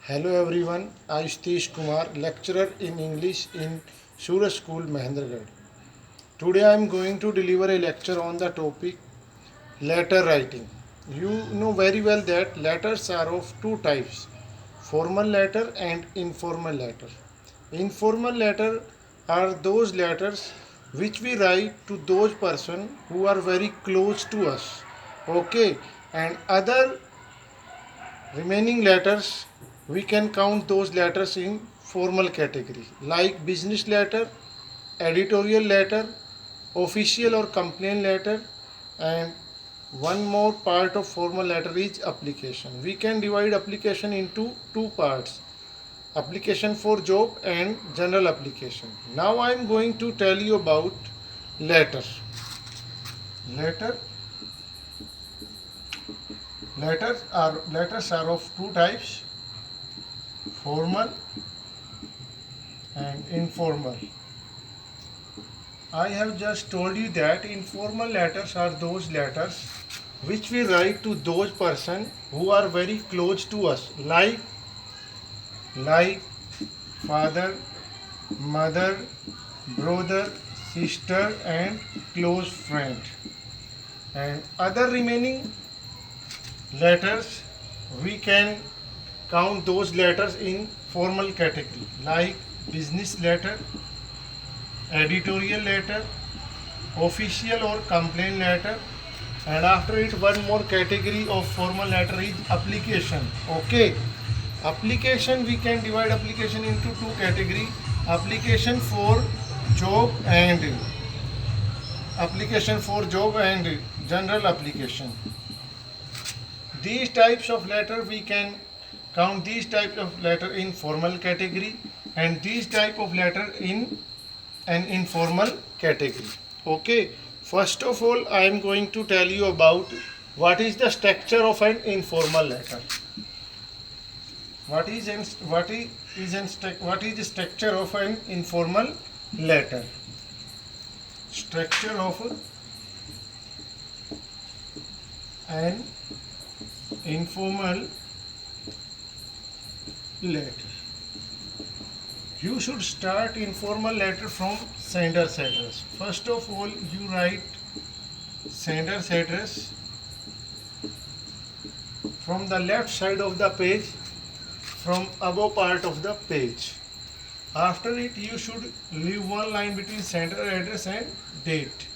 Hello everyone, I Satish Kumar, lecturer in English in Suraj School, Mahendragarh. Today I am going to deliver a lecture on the topic letter writing. You know very well that letters are of two types, formal letter and informal letter. Informal letter are those letters which we write to those person who are very close to us. Okay, and other remaining letters, we can count those letters in formal category like business letter, editorial letter, official or complaint letter, and one more part of formal letter is application. We can divide application into two parts, application for job and general application. Now I am going to tell you about letter. Letter letters are of two types, formal and informal. I have just told you that informal letters are those letters which we write to those person who are very close to us, like father, mother, brother, sister, and close friend. And other remaining letters, we can count those letters in formal category like business letter, editorial letter, official or complaint letter, and after it one more category of formal letter is application. Okay, application, we can divide application into two category, application for job and general application. These types of letter, we can count these types of letter in formal category and these type of letter in an informal category. Okay, first of all I am going to tell you about what is the structure of an informal letter. What is the structure of an informal letter? Structure of an informal letter. You should start informal letter from sender's address. First of all, you write sender's address from the left side of the page, from above part of the page. After it, you should leave one line between sender address and date.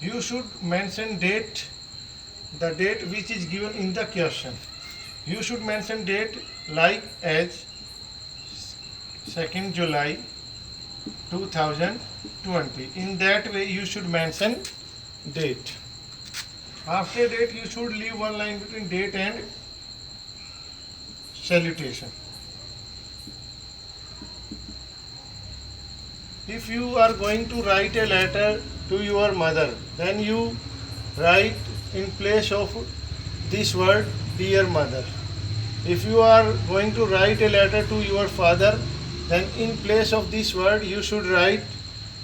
You should mention date, the date which is given in the question. You should mention date like as 2nd July 2020. In that way you should mention date. After date you should leave one line between date and salutation. If you are going to write a letter to your mother, then you write in place of this word dear mother. If you are going to write a letter to your father, then in place of this word you should write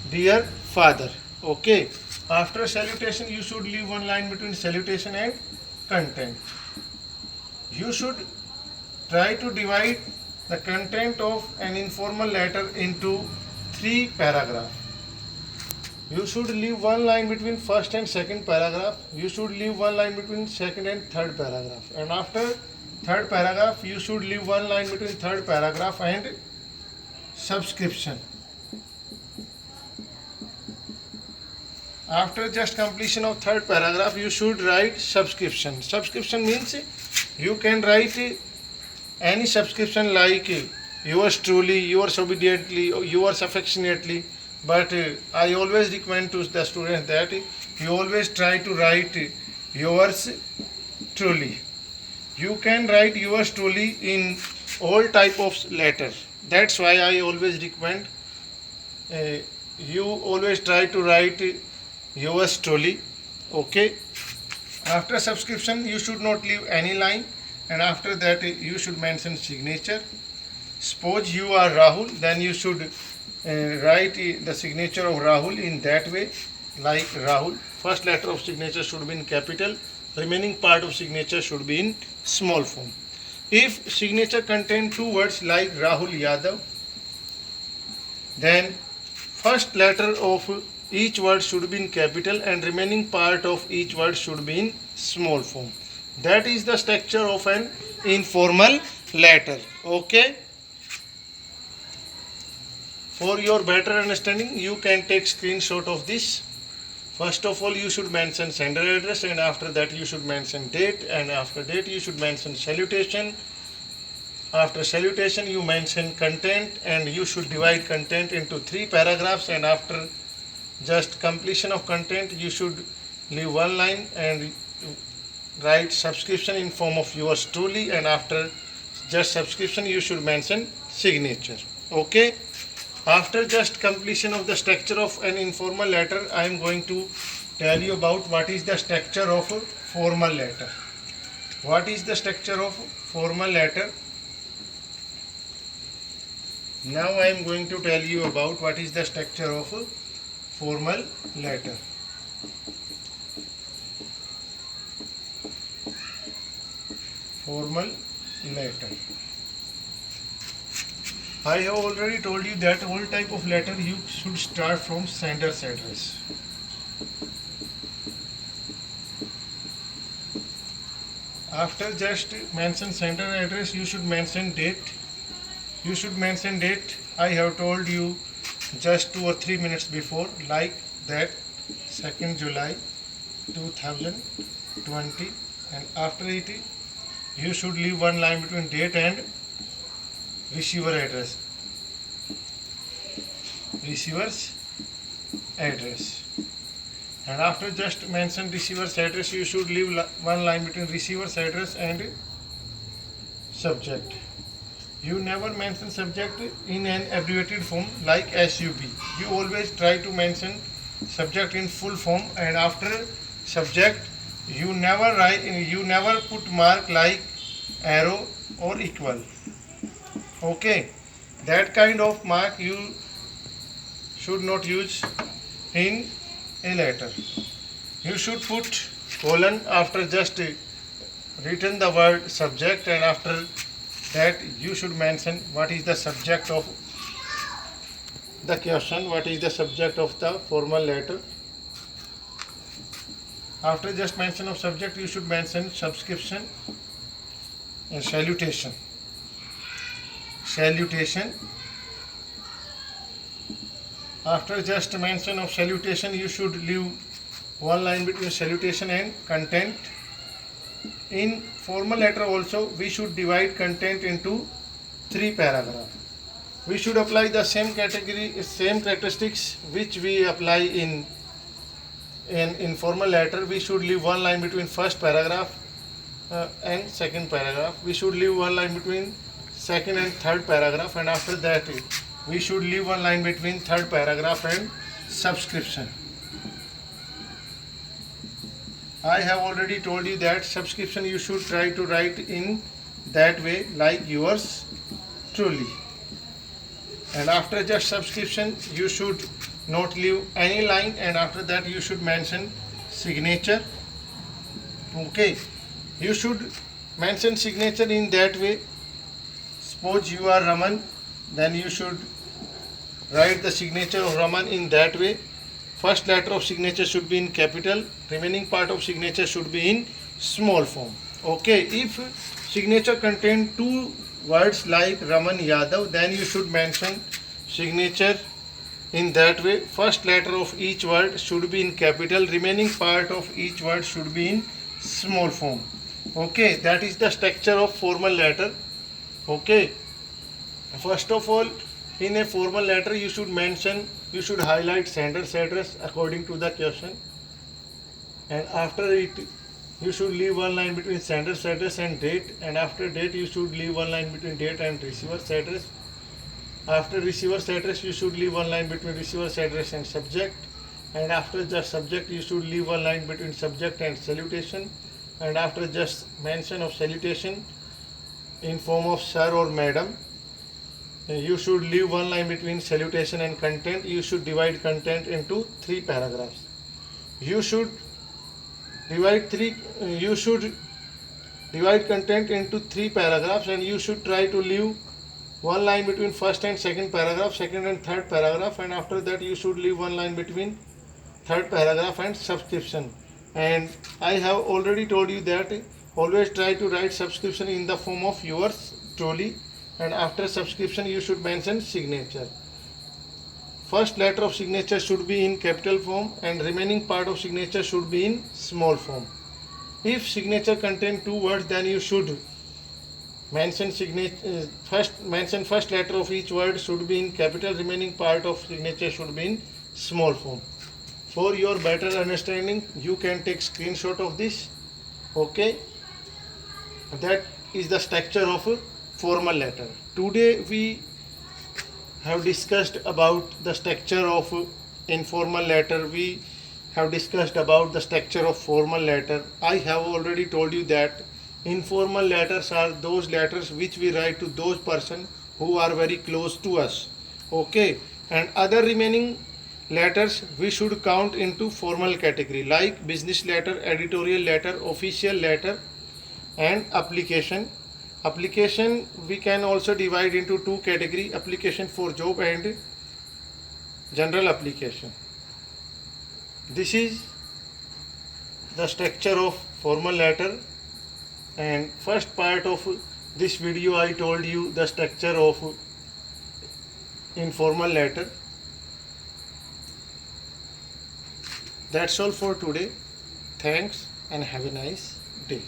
dear father. Okay, after salutation you should leave one line between salutation and content. You should try to divide the content of an informal letter into 3 paragraphs. You should leave one line between first and second paragraph. You should leave one line between second and third paragraph. And after third paragraph, you should leave one line between third paragraph and subscription. After just completion of third paragraph, you should write subscription. Subscription means you can write any subscription like yours truly, yours obediently, yours affectionately. But I always recommend to the students that you always try to write yours truly. You can write yours truly in all type of letters. That's why I always recommend you always try to write yours truly. Okay. After subscription, you should not leave any line, and after that you should mention signature. Suppose you are Rahul, then you should write the signature of Rahul in that way, like Rahul. First letter of signature should be in capital, remaining part of signature should be in small form. If signature contain two words like Rahul Yadav, then first letter of each word should be in capital and remaining part of each word should be in small form. That is the structure of an informal letter. Okay. For your better understanding, you can take screenshot of this. First of all, you should mention sender address, and after that you should mention date, and after date you should mention salutation. After salutation you mention content, and you should divide content into 3 paragraphs, and after just completion of content you should leave one line and write subscription in form of yours truly, and after just subscription you should mention signature. Okay. After just completion of the structure of an informal letter, I am going to tell you about what is the structure of a formal letter. What is the structure of formal letter? Now I am going to tell you about what is the structure of a formal letter. Formal letter. I have already told you that all type of letter you should start from sender's address. After just mention sender address, you should mention date. You should mention date. I have told you just 2 or 3 minutes before, like that 2nd July 2020, and after it you should leave one line between date and receiver address. Receiver's address. And after just mention receiver's address, you should leave one line between receiver's address and subject. You never mention subject in an abbreviated form like SUB. You always try to mention subject in full form, and after subject you never put mark like arrow or equal. Okay, that kind of mark you should not use in a letter. You should put colon after just written the word subject, and after that you should mention what is the subject of the question, what is the subject of the formal letter. After just mention of subject, you should mention subscription and salutation. Salutation. After just mention of salutation, you should leave one line between salutation and content. In formal letter also, we should divide content into 3 paragraphs. We should apply the same characteristics which we apply in informal letter. We should leave one line between first paragraph and second paragraph. We should leave one line between second and third paragraph, and after that we should leave one line between third paragraph and subscription. I have already told you that subscription you should try to write in that way like yours truly. And after just subscription you should not leave any line, and after that you should mention signature. Okay, you should mention signature in that way. Suppose you are Raman, then you should write the signature of Raman in that way. First letter of signature should be in capital, remaining part of signature should be in small form. Okay, if signature contain 2 words like Raman Yadav, then you should mention signature in that way. First letter of each word should be in capital, remaining part of each word should be in small form. Okay, that is the structure of formal letter. Okay, first of all, in a formal letter you should highlight sender's address according to the question, and after it you should leave one line between sender's address and date, and after date you should leave one line between date and receiver's address. After receiver's address you should leave one line between receiver's address and subject, and after just subject you should leave one line between subject and salutation, and after just mention of salutation in form of sir or madam, you should leave one line between salutation and content. You should divide content into 3 paragraphs. You should divide content into 3 paragraphs, and you should try to leave one line between first and second paragraph, second and third paragraph, and after that you should leave one line between third paragraph and subscription. And I have already told you that always try to write subscription in the form of yours truly, and after subscription you should mention signature. First letter of signature should be in capital form and remaining part of signature should be in small form. If signature contain 2 words, then you should mention first letter of each word should be in capital, remaining part of signature should be in small form. For your better understanding, you can take screenshot of this. Okay, that is the structure of a formal letter. Today we have discussed about the structure of informal letter. We have discussed about the structure of formal letter. I have already told you that informal letters are those letters which we write to those person who are very close to us. Okay, and other remaining letters we should count into formal category, like business letter, editorial letter, official letter, and application. Application we can also divide into 2 category: application for job and general application. This is the structure of formal letter, and first part of this video I told you the structure of informal letter. That's all for today. Thanks and have a nice day.